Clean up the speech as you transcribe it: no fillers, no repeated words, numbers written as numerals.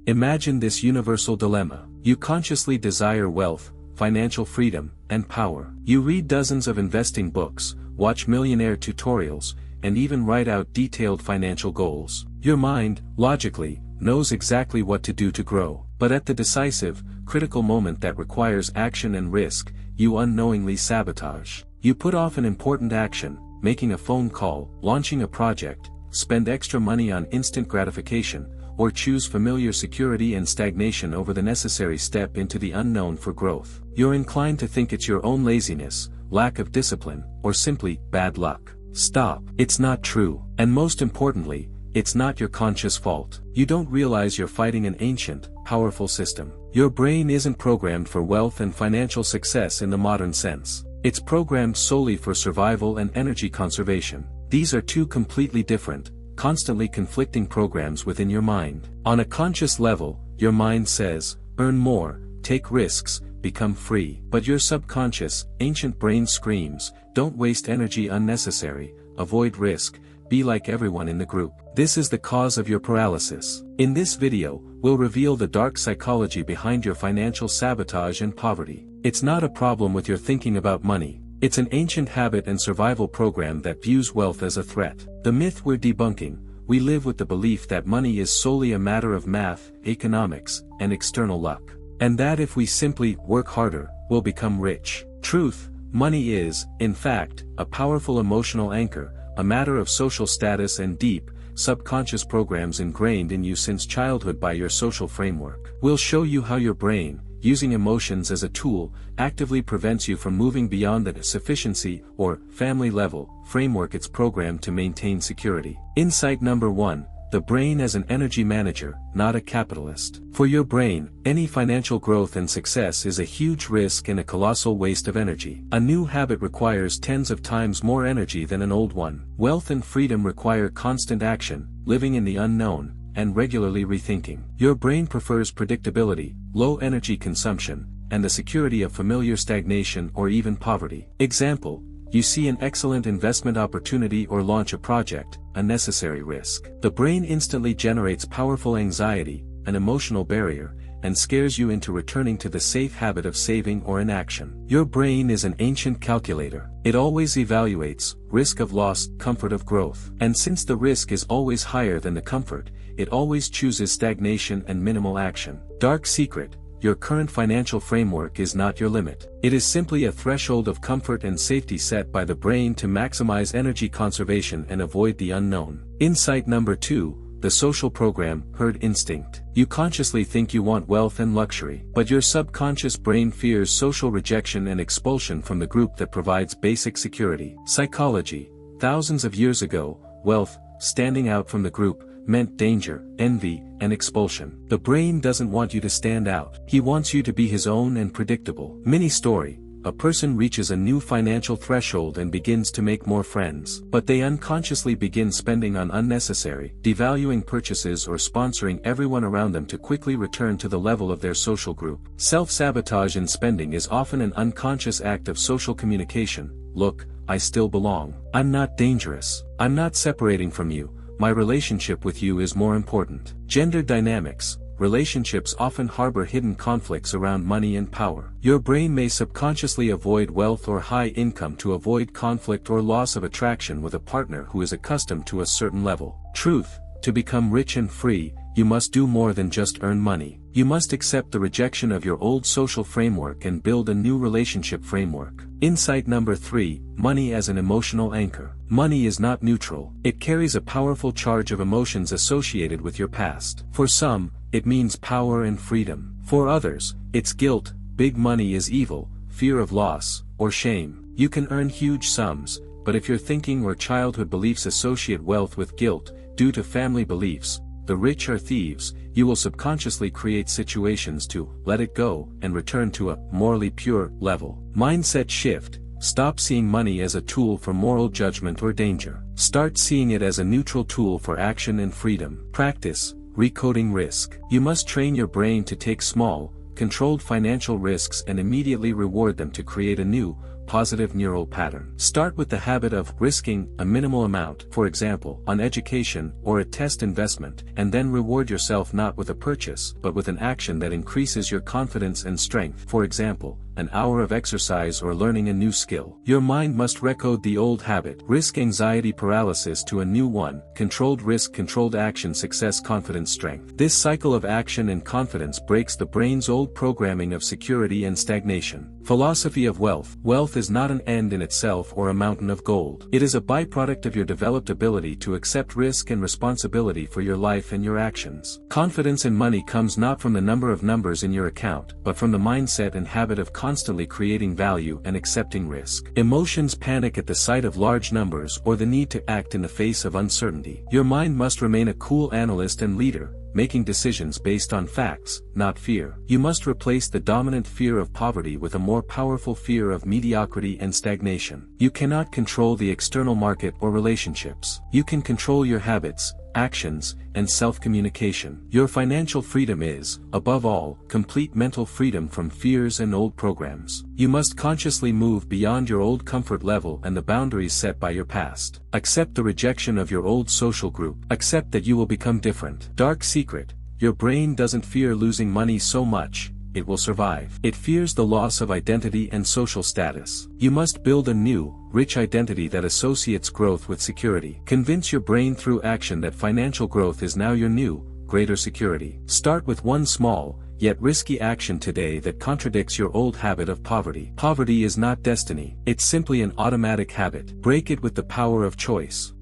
Imagine this universal dilemma. You consciously desire wealth, financial freedom, and power. You read dozens of investing books, watch millionaire tutorials, and even write out detailed financial goals. Your mind, logically, knows exactly what to do to grow. But at the decisive, critical moment that requires action and risk, you unknowingly sabotage. You put off an important action, making a phone call, launching a project, spend extra money on instant gratification, or choose familiar security and stagnation over the necessary step into the unknown for growth. You're inclined to think it's your own laziness, lack of discipline, or simply bad luck. Stop. It's not true. And most importantly, it's not your conscious fault. You don't realize you're fighting an ancient, powerful system. Your brain isn't programmed for wealth and financial success in the modern sense. It's programmed solely for survival and energy conservation. These are two completely different, constantly conflicting programs within your mind. On a conscious level, your mind says, earn more, take risks, become free. But your subconscious, ancient brain screams, don't waste energy unnecessary, avoid risk, be like everyone in the group. This is the cause of your paralysis. In this video, we'll reveal the dark psychology behind your financial sabotage and poverty. It's not a problem with your thinking about money. It's an ancient habit and survival program that views wealth as a threat. The myth we're debunking: we live with the belief that money is solely a matter of math, economics, and external luck. And that if we simply work harder, we'll become rich. Truth: money is, in fact, a powerful emotional anchor, a matter of social status and deep, subconscious programs ingrained in you since childhood by your social framework. We'll show you how your brain, using emotions as a tool, actively prevents you from moving beyond the sufficiency or family level framework it's programmed to maintain security. Insight number 1. The brain as an energy manager, not a capitalist. For your brain, any financial growth and success is a huge risk and a colossal waste of energy. A new habit requires tens of times more energy than an old one. Wealth and freedom require constant action, living in the unknown, and regularly rethinking. Your brain prefers predictability, low energy consumption, and the security of familiar stagnation or even poverty. Example: you see an excellent investment opportunity or launch a project, a necessary risk. The brain instantly generates powerful anxiety, an emotional barrier, and scares you into returning to the safe habit of saving or inaction. Your brain is an ancient calculator. It always evaluates risk of loss, comfort of growth. And since the risk is always higher than the comfort, it always chooses stagnation and minimal action. Dark secret: your current financial framework is not your limit. It is simply a threshold of comfort and safety set by the brain to maximize energy conservation and avoid the unknown. Insight number 2. The social program, herd instinct. You consciously think you want wealth and luxury, but your subconscious brain fears social rejection and expulsion from the group that provides basic security. Psychology: thousands of years ago, wealth, standing out from the group, meant danger, envy, and expulsion. The brain doesn't want you to stand out. He wants you to be his own and predictable. Mini story: a person reaches a new financial threshold and begins to make more friends. But they unconsciously begin spending on unnecessary, devaluing purchases or sponsoring everyone around them to quickly return to the level of their social group. Self-sabotage in spending is often an unconscious act of social communication. Look, I still belong. I'm not dangerous. I'm not separating from you. My relationship with you is more important. Gender dynamics: relationships often harbor hidden conflicts around money and power. Your brain may subconsciously avoid wealth or high income to avoid conflict or loss of attraction with a partner who is accustomed to a certain level. Truth: to become rich and free, you must do more than just earn money. You must accept the rejection of your old social framework and build a new relationship framework. Insight number 3. Money as an emotional anchor. Money is not neutral. It carries a powerful charge of emotions associated with your past. For some, it means power and freedom. For others, it's guilt, big money is evil, fear of loss, or shame. You can earn huge sums, but if your thinking or childhood beliefs associate wealth with guilt, due to family beliefs, the rich are thieves, you will subconsciously create situations to let it go and return to a morally pure level. Mindset shift: stop seeing money as a tool for moral judgment or danger. Start seeing it as a neutral tool for action and freedom. Practice recoding risk. You must train your brain to take small, controlled financial risks and immediately reward them to create a new, positive neural pattern. Start with the habit of risking a minimal amount, for example, on education or a test investment, and then reward yourself not with a purchase, but with an action that increases your confidence and strength, for example, an hour of exercise or learning a new skill. Your mind must recode the old habit, risk anxiety paralysis, to a new one, controlled risk controlled action success confidence strength. This cycle of action and confidence breaks the brain's old programming of security and stagnation. Philosophy of wealth. Wealth is not an end in itself or a mountain of gold. It is a byproduct of your developed ability to accept risk and responsibility for your life and your actions. Confidence in money comes not from the number of numbers in your account, but from the mindset and habit of constantly creating value and accepting risk. Emotions panic at the sight of large numbers or the need to act in the face of uncertainty. Your mind must remain a cool analyst and leader, making decisions based on facts, not fear. You must replace the dominant fear of poverty with a more powerful fear of mediocrity and stagnation. You cannot control the external market or relationships. You can control your habits, actions, and self-communication. Your financial freedom is, above all, complete mental freedom from fears and old programs. You must consciously move beyond your old comfort level and the boundaries set by your past. Accept the rejection of your old social group. Accept that you will become different. Dark secret: your brain doesn't fear losing money so much, it will survive. It fears the loss of identity and social status. You must build a new, rich identity that associates growth with security. Convince your brain through action that financial growth is now your new, greater security. Start with one small, yet risky action today that contradicts your old habit of poverty. Poverty is not destiny, it's simply an automatic habit. Break it with the power of choice.